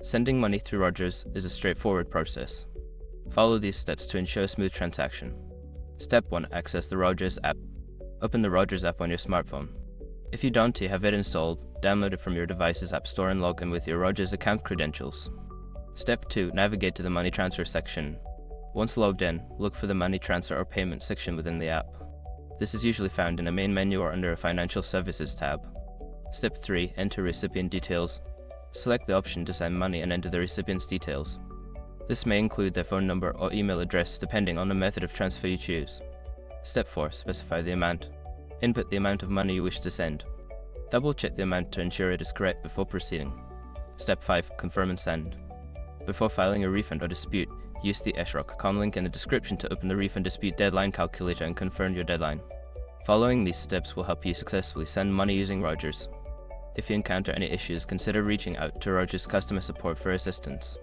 Sending money through Rogers is a straightforward process. Follow these steps to ensure a smooth transaction. Step 1. Access the Rogers app. Open the Rogers app on your smartphone. If you don't have it installed, download it from your device's app store and log in with your Rogers account credentials. Step 2. Navigate to the money transfer section. Once logged in, look for the money transfer or payment section within the app. This is usually found in a main menu or under a Financial Services tab. Step 3. Enter recipient details. Select the option to send money and enter the recipient's details. This may include their phone number or email address depending on the method of transfer you choose. Step 4. Specify the amount. Input the amount of money you wish to send. Double-check the amount to ensure it is correct before proceeding. Step 5. Confirm and send. Before filing a refund or dispute, use the SROC.com link in the description to open the refund dispute deadline calculator and confirm your deadline. Following these steps will help you successfully send money using Rogers. If you encounter any issues, consider reaching out to Rogers customer support for assistance.